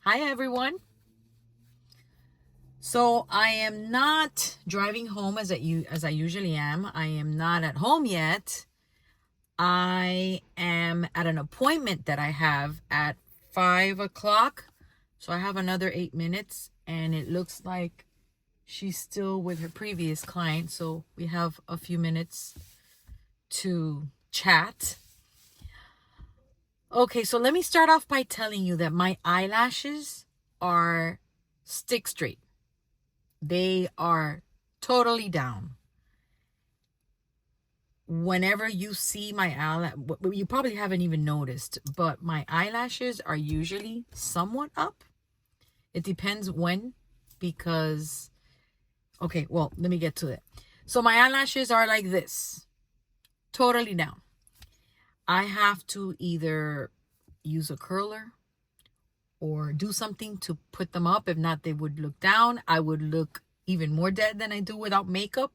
Hi everyone. So I am not driving home as I usually am. I am not at home yet. I am at an appointment that I have at 5 o'clock. So I have another 8 minutes, and it looks like she's still with her previous client. So we have a few minutes to chat. Okay, so let me start off by telling you that my eyelashes are stick straight. They are totally down. Whenever you see my eyelash, you probably haven't even noticed, but my eyelashes are usually somewhat up. It depends when, because, okay, well, let me get to it. So my eyelashes are like this, totally down. I have to either use a curler or do something to put them up. If not, they would look down. I would look even more dead than I do without makeup.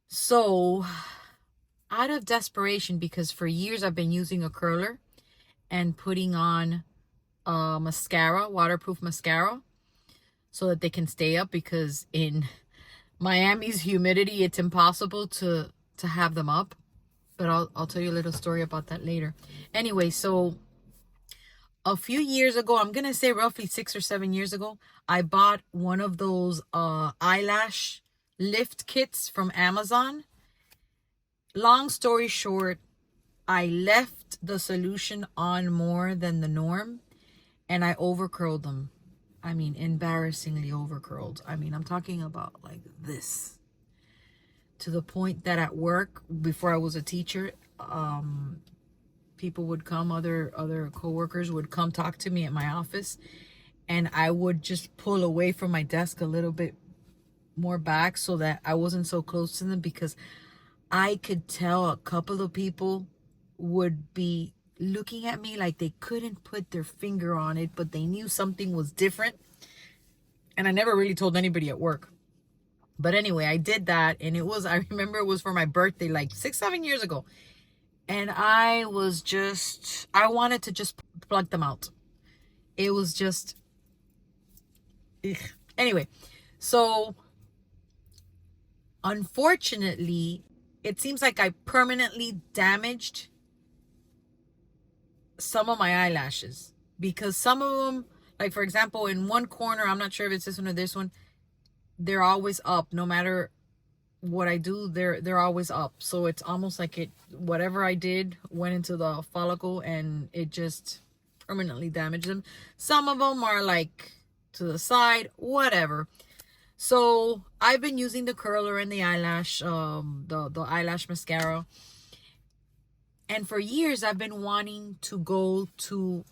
So, out of desperation, because for years I've been using a curler and putting on mascara, waterproof mascara, so that they can stay up, because in Miami's humidity, it's impossible to have them up. But I'll tell you a little story about that later. Anyway, so a few years ago, I'm gonna say roughly 6 or 7 years ago, I bought one of those eyelash lift kits from Amazon. Long story short, I left the solution on more than the norm, and I overcurled them. I mean, embarrassingly overcurled. I mean, I'm talking about like this, to the point that at work, before I was a teacher, people would come, other coworkers would come talk to me at my office, and I would just pull away from my desk a little bit more back so that I wasn't so close to them, because I could tell a couple of people would be looking at me like they couldn't put their finger on it, but they knew something was different. And I never really told anybody at work. But anyway, I did that, and I remember it was for my birthday like 6, 7 years ago. And I wanted to just plug them out. It was just, ugh. Anyway, so unfortunately, it seems like I permanently damaged some of my eyelashes, because some of them, like for example, in one corner, I'm not sure if it's this one or this one, they're always up. No matter what I do, they're always up. So it's almost like whatever I did went into the follicle, and it just permanently damaged them. Some of them are like to the side, whatever. So I've been using the curler and the eyelash, the eyelash mascara. And for years, I've been wanting to go to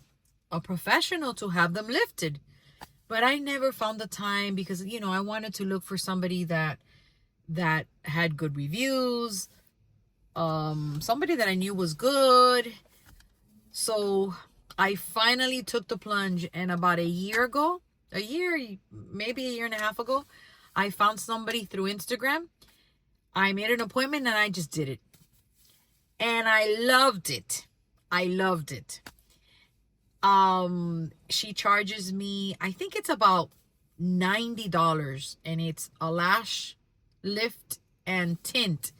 a professional to have them lifted. But I never found the time, because, I wanted to look for somebody that had good reviews, somebody that I knew was good. So I finally took the plunge, and about maybe a year and a half ago, I found somebody through Instagram. I made an appointment, and I just did it. And I loved it. She charges me, I think it's about $90, and it's a lash lift and tint.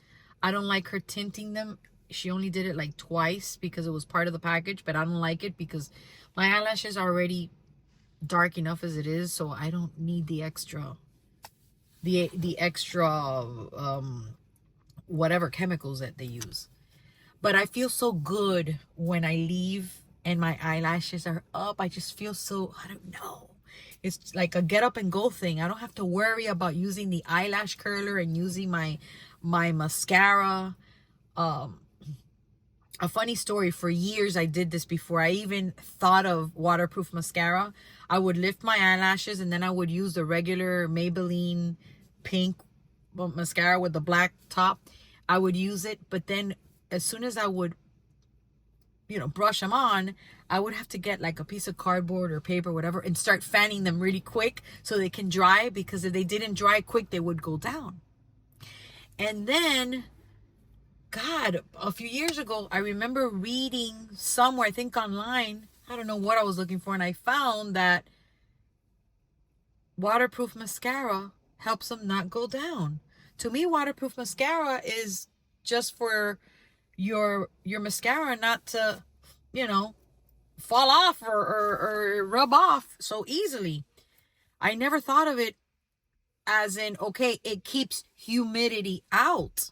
I don't like her tinting them. She only did it like twice because it was part of the package, but I don't like it because my eyelashes are already dark enough as it is, so I don't need the extra whatever chemicals that they use. But I feel so good when I leave and my eyelashes are up. I just feel so, I don't know. It's like a get up and go thing. I don't have to worry about using the eyelash curler and using my mascara. A funny story, for years I did this before I even thought of waterproof mascara. I would lift my eyelashes, and then I would use the regular Maybelline pink mascara with the black top. I would use it, but then as soon as I would, brush them on, I would have to get like a piece of cardboard or paper, whatever, and start fanning them really quick so they can dry, because if they didn't dry quick, they would go down. And then, God, a few years ago, I remember reading somewhere, I think online, I don't know what I was looking for, and I found that waterproof mascara helps them not go down. To me, waterproof mascara is just for your mascara not to, you know, fall off or rub off so easily. I never thought of it as in, okay, it keeps humidity out,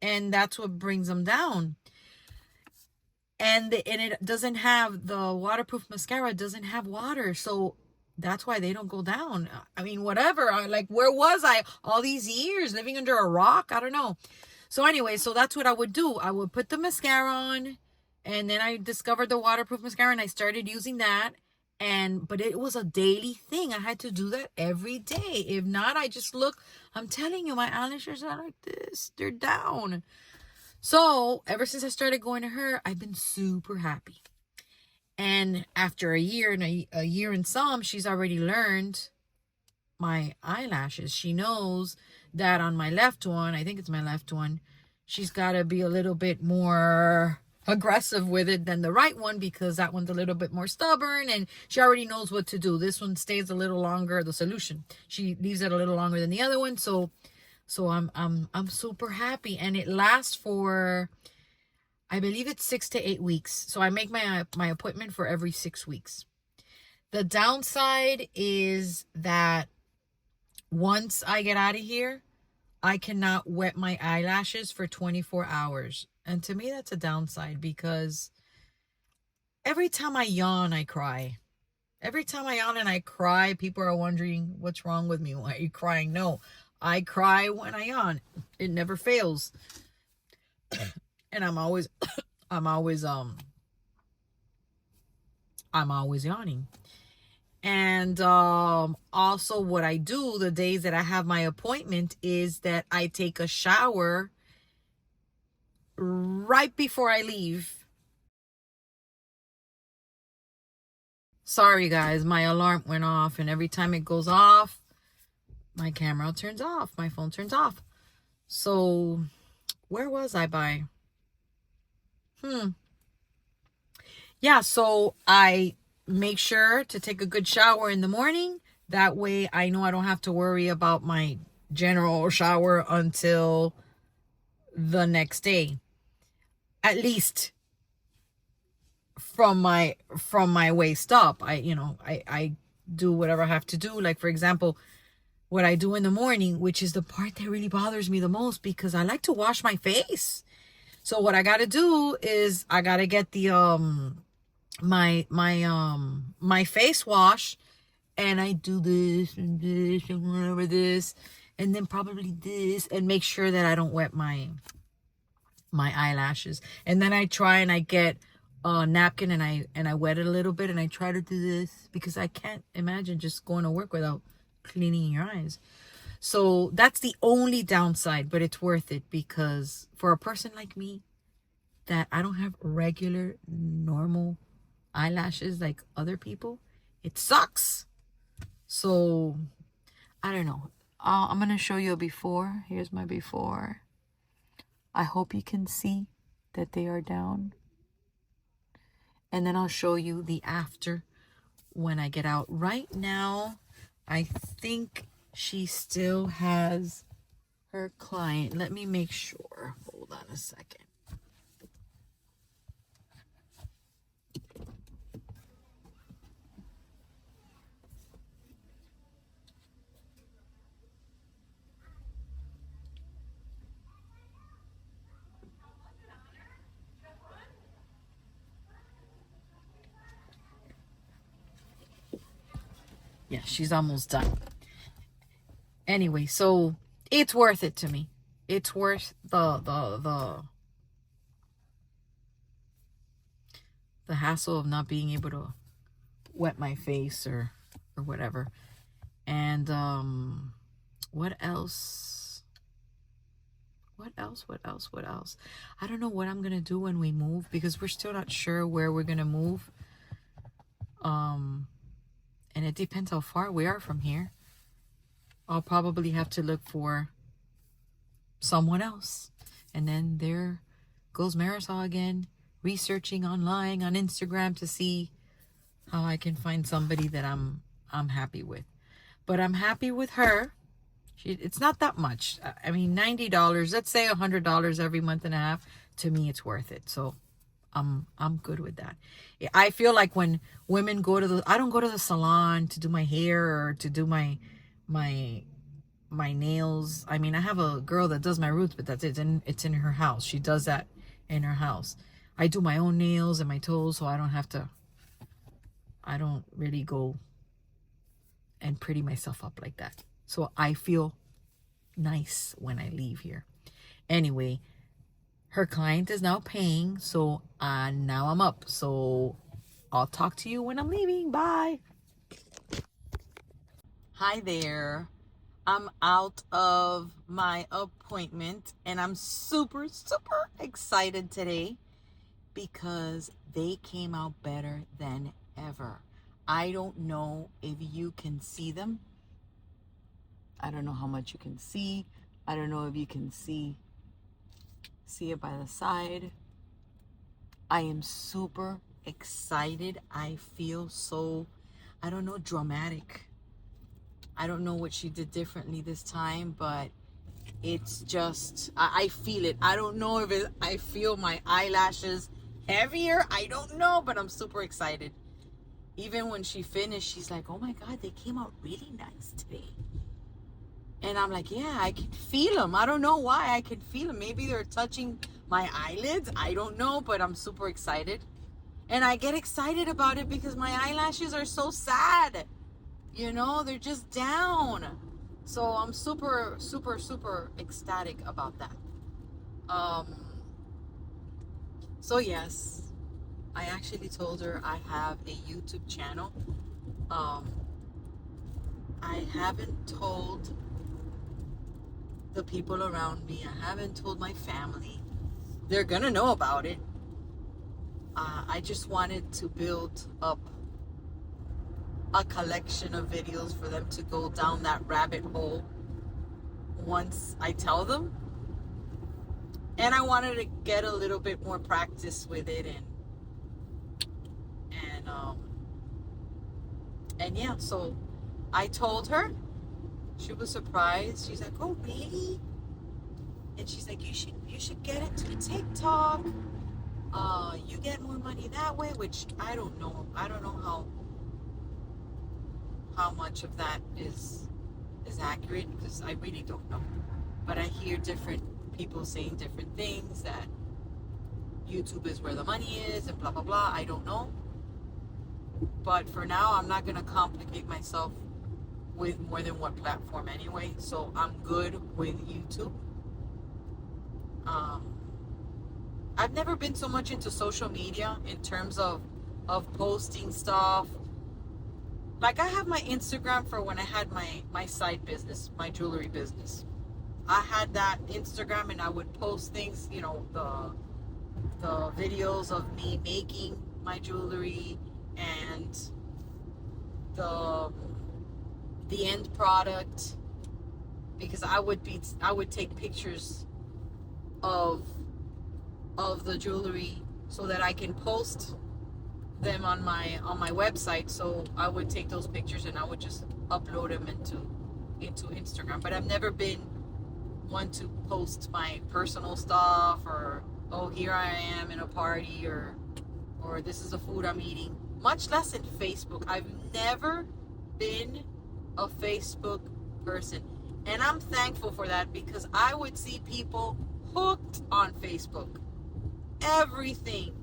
and that's what brings them down. And it doesn't have, the waterproof mascara doesn't have water, so that's why they don't go down. I mean, whatever. Like, where was I all these years? Living under a rock? I don't know. So anyway, so that's what I would do. I would put the mascara on, and then I discovered the waterproof mascara, and I started using that. But it was a daily thing. I had to do that every day. If not, I just look, I'm telling you, my eyelashes are like this. They're down. So ever since I started going to her, I've been super happy. And after a year and a year and some, she's already learned my eyelashes. She knows that on my left one, I think it's my left one, she's got to be a little bit more aggressive with it than the right one, because that one's a little bit more stubborn, and she already knows what to do. This one stays a little longer, the solution. She leaves it a little longer than the other one. So I'm super happy, and it lasts for, I believe it's 6 to 8 weeks. So I make my appointment for every 6 weeks. The downside is that once I get out of here, I cannot wet my eyelashes for 24 hours. And to me, that's a downside, because every time I yawn, I cry. Every time I yawn and I cry, people are wondering, what's wrong with me? Why are you crying? No, I cry when I yawn. It never fails. And I'm always yawning. And also what I do the days that I have my appointment is that I take a shower right before I leave. Sorry guys, my alarm went off, and every time it goes off, my camera turns off, my phone turns off. So where was I by? Yeah, so I make sure to take a good shower in the morning. That way I know I don't have to worry about my general shower until the next day. At least from my waist up. I do whatever I have to do. Like, for example, what I do in the morning, which is the part that really bothers me the most, because I like to wash my face. So what I got to do is I got to get the my face wash, and I do this and this and whatever this, and then probably this, and make sure that I don't wet my eyelashes. And then I try and I get a napkin and I wet it a little bit, and I try to do this, because I can't imagine just going to work without cleaning your eyes. So that's the only downside, but it's worth it, because for a person like me that I don't have regular normal eyelashes like other people, it sucks. So I don't know. I'm gonna show you a before. Here's my before. I hope you can see that they are down. And then I'll show you the after when I get out. Right now, I think she still has her client. Let me make sure. Hold on a second. Yeah, she's almost done. Anyway, so it's worth it to me. It's worth the hassle of not being able to wet my face or whatever. And what else? What else? I don't know what I'm gonna do when we move, because we're still not sure where we're gonna move. And it depends how far we are from here. I'll probably have to look for someone else. And then there goes Marisol again, researching online on Instagram to see how I can find somebody that I'm happy with. But I'm happy with her. It's not that much. I mean, $90, let's say $100 every month and a half. To me, it's worth it. So I'm good with that. I feel like when women go to I don't go to the salon to do my hair or to do my nails. I mean, I have a girl that does my roots, but that's it. It's in her house. She does that in her house. I do my own nails and my toes, so I don't really go and pretty myself up like that. So I feel nice when I leave here. Anyway, her client is now paying, so now I'm up. So I'll talk to you when I'm leaving. Bye. Hi there. I'm out of my appointment and I'm super, super excited today because they came out better than ever. I don't know if you can see them. I don't know how much you can see. I don't know if you can see it by the side. I am super excited. I feel so, I don't know, dramatic. I don't know what she did differently this time, but it's just, I feel it. I don't know if I feel my eyelashes heavier. I don't know, but I'm super excited. Even when she finished, she's like, oh my God, they came out really nice today. And I'm like, yeah, I can feel them. I don't know why I can feel them. Maybe they're touching my eyelids. I don't know, but I'm super excited. And I get excited about it because my eyelashes are so sad. You know, they're just down. So I'm super, super, super ecstatic about that. So yes, I actually told her I have a YouTube channel. I haven't told the people around me. I haven't told my family. They're gonna know about it. I just wanted to build up a collection of videos for them to go down that rabbit hole once I tell them. And I wanted to get a little bit more practice with it and yeah, so I told her. She was surprised. She's like, oh really? And she's like, you should get into TikTok. You get more money that way, which I don't know. I don't know how much of that is accurate because I really don't know. But I hear different people saying different things, that YouTube is where the money is and blah blah blah. I don't know. But for now, I'm not gonna complicate myself with more than one platform anyway. So I'm good with YouTube. I've never been so much into social media in terms of posting stuff. Like I have my Instagram for when I had my side business, my jewelry business. I had that Instagram and I would post things, you know, the videos of me making my jewelry and the end product, because I would take pictures of the jewelry so that I can post them on my website. So I would take those pictures and I would just upload them into Instagram. But I've never been one to post my personal stuff, or oh, here I am in a party, or this is the food I'm eating, much less in Facebook. I've never been a Facebook person, and I'm thankful for that, because I would see people hooked on Facebook. Everything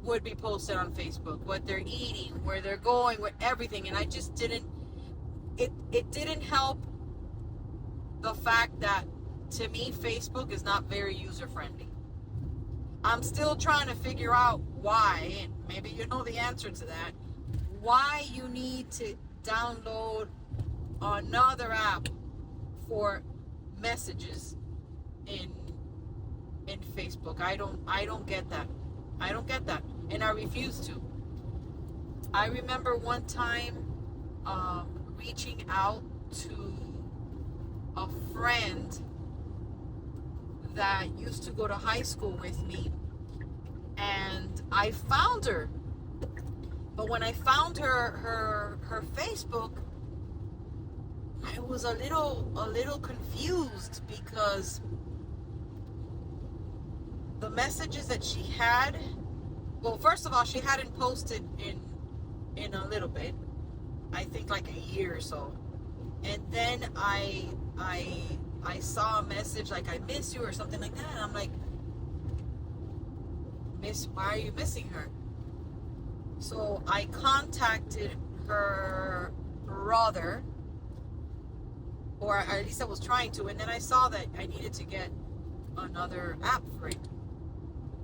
would be posted on Facebook, what they're eating, where they're going, with everything, and I just didn't, it didn't help the fact that, to me, Facebook is not very user-friendly. I'm still trying to figure out why, and maybe you know the answer to that, why you need to download another app for messages in Facebook. I don't get that. I don't get that, and I refuse to. I remember one time reaching out to a friend that used to go to high school with me, and I found her But when I found her Facebook, I was a little confused because the messages that she had, well, first of all, she hadn't posted in a little bit. I think like a year or so. And then I saw a message like, I miss you or something like that. And I'm like, Miss, why are you missing her? So I contacted her brother, or at least I was trying to, and then I saw that I needed to get another app for it.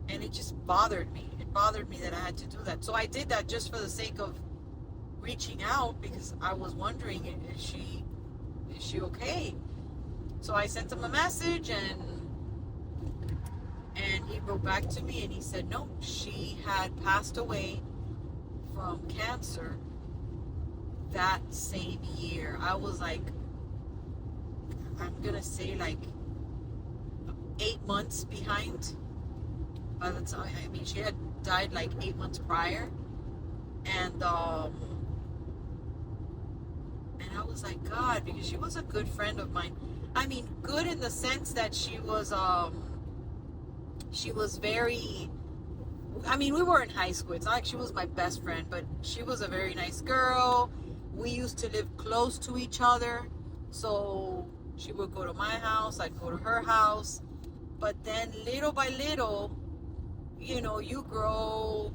And it just bothered me. It bothered me that I had to do that. So I did that just for the sake of reaching out, because I was wondering, is she okay? So I sent him a message, and he wrote back to me, and he said no, she had passed away from cancer that same year. I was like, I'm gonna say like 8 months behind. By the time, I mean, she had died like 8 months prior, and I was like, God, because she was a good friend of mine. I mean, good in the sense that she was very, I mean, we were in high school. It's not like she was my best friend, but she was a very nice girl. We used to live close to each other. So she would go to my house, I'd go to her house. But then little by little, you know, you grow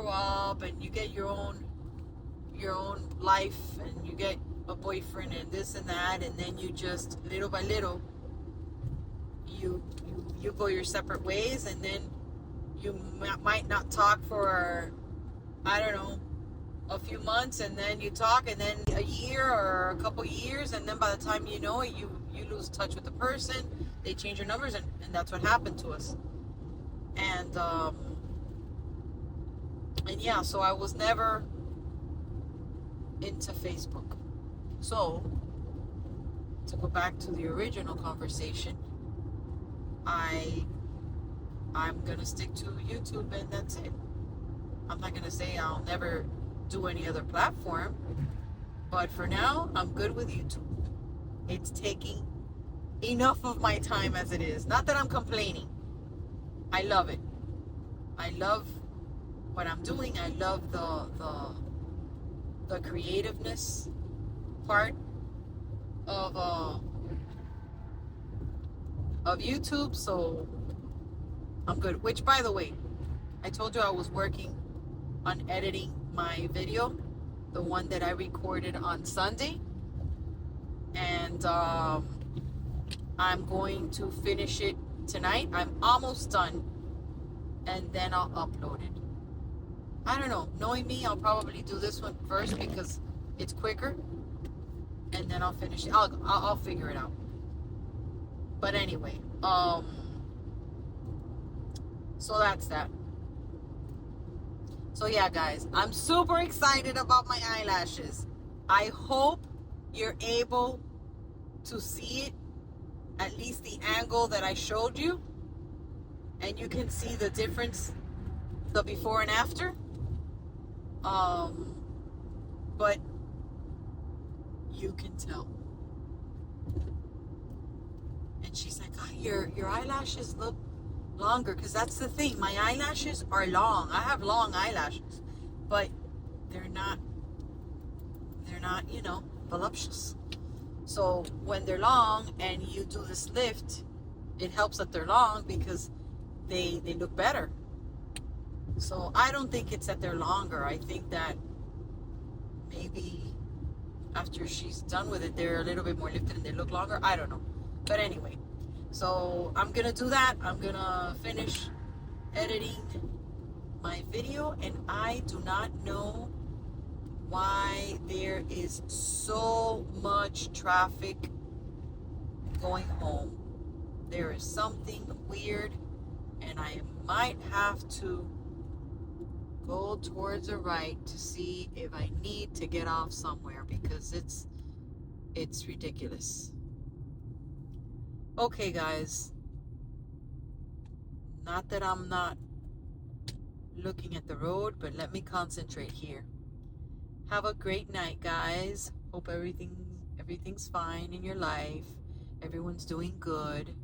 up, and you get your own life, and you get a boyfriend and this and that, and then you just little by little you go your separate ways, and then you might not talk for, I don't know, a few months, and then you talk, and then a year or a couple years, and then by the time you know it, you lose touch with the person. They change your numbers, and that's what happened to us. And yeah, so I was never into Facebook. So to go back to the original conversation, I'm gonna stick to YouTube, and that's it. I'm not gonna say I'll never do any other platform, but for now, I'm good with YouTube. It's taking enough of my time as it is. Not that I'm complaining. I love it. I love what I'm doing. I love the creativeness part of YouTube, so I'm good. Which, by the way, I told you I was working on editing my video, the one that I recorded on Sunday, and I'm going to finish it tonight. I'm almost done, and then I'll upload it. I don't know. Knowing me, I'll probably do this one first because it's quicker, and then I'll finish it. I'll figure it out. But anyway, so that's that. So yeah, guys, I'm super excited about my eyelashes. I hope you're able to see it, at least the angle that I showed you, and you can see the difference, the before and after. But you can tell. And she's like, oh, your eyelashes look longer, because that's the thing. My eyelashes are long. I have long eyelashes, but they're not, you know, voluptuous. So when they're long and you do this lift, it helps that they're long because they look better. So I don't think it's that they're longer. I think that maybe after she's done with it, they're a little bit more lifted and they look longer. I don't know. But anyway, so I'm gonna do that. I'm gonna finish editing my video, and I do not know why there is so much traffic going home. There is something weird, and I might have to go towards the right to see if I need to get off somewhere, because it's ridiculous. Okay, guys, not that I'm not looking at the road, but let me concentrate here. Have a great night, guys. Hope everything's fine in your life. Everyone's doing good.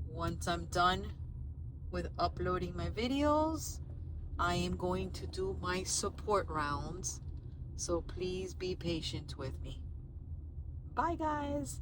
Once I'm done with uploading my videos, I am going to do my support rounds. So please be patient with me. Bye, guys.